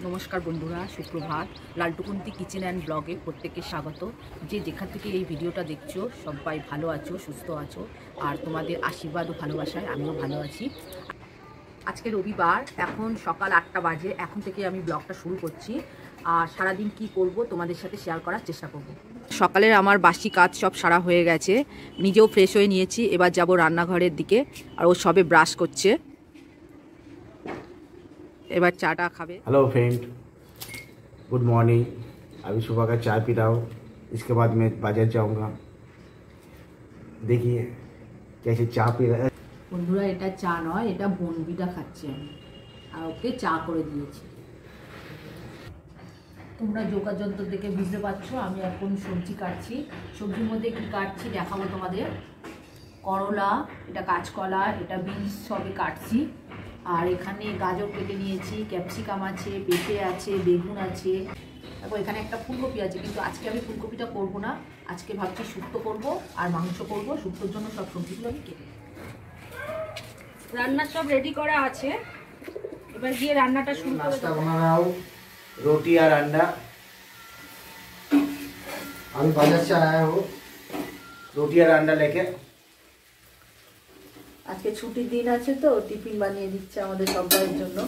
নমস্কার বন্ধুরা, সুপ্রভাত। লালটুকুন্তি কিচেন অ্যান্ড ব্লগে প্রত্যেককে স্বাগত। যে যেখান থেকে এই ভিডিওটা দেখছো সবাই ভালো আছো, সুস্থ আছো, আর তোমাদের আশীর্বাদ ও ভালোবাসায় আমিও ভালো আছি। আজকে রবিবার, এখন সকাল 8টা বাজে। এখন থেকে আমি ব্লগটা শুরু করছি, আর সারাদিন কি করব তোমাদের সাথে শেয়ার করার চেষ্টা করব। সকালের আমার বাসি কাজ সব সারা হয়ে গেছে, নিজেও ফ্রেশ হয়ে নিয়েছি। এবার যাব রান্নাঘরের দিকে, আর ও সবে ব্রাশ করছে, এবার চাটা খাবে। Hello friend, good morning. अभी सुबह का चाय पी रहा हूँ, इसके बाद मैं बाजार जाऊँगा। देखिए कैसे चाय पी रहा है। বন্ধুরা, এটা চা নয়, এটা বনবিটা খাচ্ছি আমি, আর ওকে চা করে দিয়েছি। তোমরা যোগাযন্ত্র দেখে বুঝতে পারছো আমি এখন সবজি কাটছি। সবজির মধ্যে কি কাটছি দেখাবো তোমাদের। করলা, এটা কাঁচকলা, এটা বিনস সবই কাটছি। আর এখানে গাজর কেটে নিয়েছি, ক্যাপসিকাম আছে, পেঁপে আছে, বেগুন আছে, তারপর এখানে একটা ফুলকপি আছে। কিন্তু আজকে আমি ফুলকপিটা করব না, আজকে ভাবছি শুক্তো করব আর মাংস করব। শুক্তোর জন্য সব সবজিগুলো আমি কেটে, রান্না সব রেডি করা আছে। এবার গিয়ে রান্নাটা শুরু করে नाश्ता बना रहा हूँ, रोटी और अंडा। अभी बाजार से आया हूँ, रोटी और अंडा लेके। আজকে ছুটির দিন আছে তো টিফিন বানিয়ে দিচ্ছে আমাদের সবাইয়ের জন্য।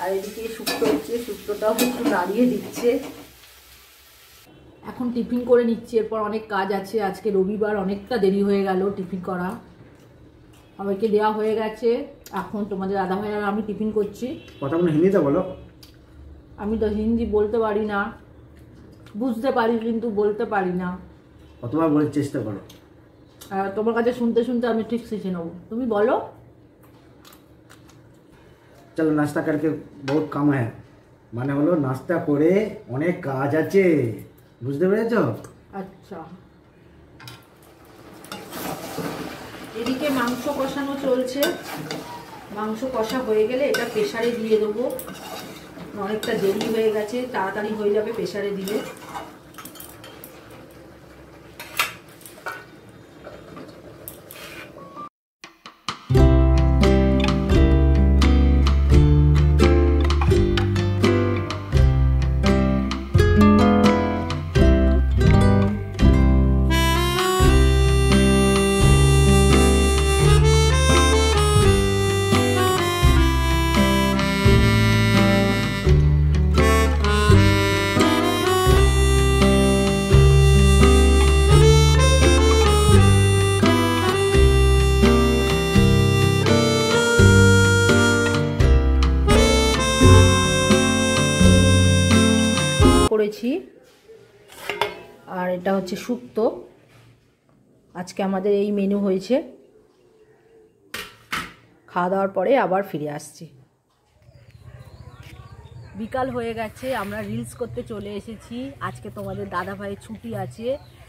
আর এদিকে শুক্তো হচ্ছে, শুক্তোটাও একটু নাড়িয়ে দিচ্ছে। এখন টিফিন করে নিচ্ছি, এরপর অনেক কাজ আছে। আজকে রবিবার, অনেকটা দেরি হয়ে গেল টিফিন করা। সবাইকে দেওয়া হয়ে গেছে, এখন তোমাদের দাদা ভাই আর আমি টিফিন করছি। কথা বলে হিন্দিতে বলো। আমি তো হিন্দি বলতে পারি না, বুঝতে পারি কিন্তু বলতে পারি না। কতবার বলার চেষ্টা করো। তোমার কাছে শুনতে শুনতে আমি ঠিক শিখে নেবো। তুমি বলো। চলো নাস্তা করকে বহুত কাম है, মানে হলো নাস্তা করে অনেক কাজ আছে, বুঝতে পেরেছো? আচ্ছা, এদিকে মাংস কষানো চলছে। মাংস কষা হয়ে গেলে এটা প্রেসারে দিয়ে দেবো। অনেকটা দেরি হয়ে গেছে, তাড়াতাড়ি হয়ে যাবে প্রেসারে দিলে। করেছি, আর এটা হচ্ছে শুক্তো। আজকে আমাদের এই মেনু হয়েছে। খাওয়া দাওয়ার পরে আবার ফিরে আসছি। বিকাল হয়ে গেছে, আমরা রিলস করতে চলে এসেছি। আজকে তোমাদের দাদা ভাইয়ের ছুটি আছে,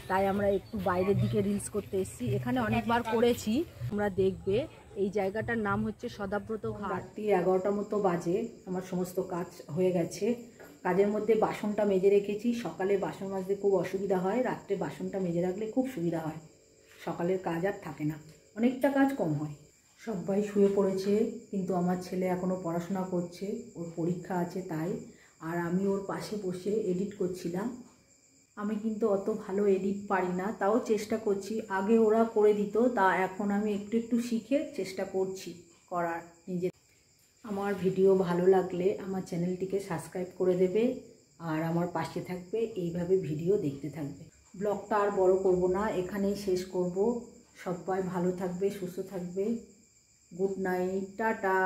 তাই আমরা একটু বাইরের দিকে রিলস করতে এসেছি। এখানে অনেকবার করেছি, তোমরা দেখবে। এই জায়গাটার নাম হচ্ছে সদাব্রত ঘাট। রাত্রি 11টা মতো বাজে, আমার সমস্ত কাজ হয়ে গেছে। কাজের মধ্যে বাসনটা মেজে রেখেছি। সকালে বাসন মাজতে খুব অসুবিধা হয়, রাত্রে বাসনটা মেজে রাখলে খুব সুবিধা হয়। সকালের কাজ আর থাকে না, অনেকটা কাজ কম হয়। সবাই শুয়ে পড়েছে, কিন্তু আমার ছেলে এখনও পড়াশোনা করছে, ওর পরীক্ষা আছে তাই। আর আমি ওর পাশে বসে এডিট করছিলাম। আমি কিন্তু অত ভালো এডিট পারি না, তাও চেষ্টা করছি। আগে ওরা করে দিত, তা এখন আমি একটু একটু শিখে চেষ্টা করছি করার নিজে। আমার ভিডিও ভালো লাগলে আমার চ্যানেলটিকে সাবস্ক্রাইব করে দেবে, আর আমার পাশে থাকবে, এইভাবে ভিডিও দেখতে থাকবে। ব্লগটা আর বড় করব না, এখানেই শেষ করব। সবাই ভালো থাকবে, সুস্থ থাকবে। Good night, tata.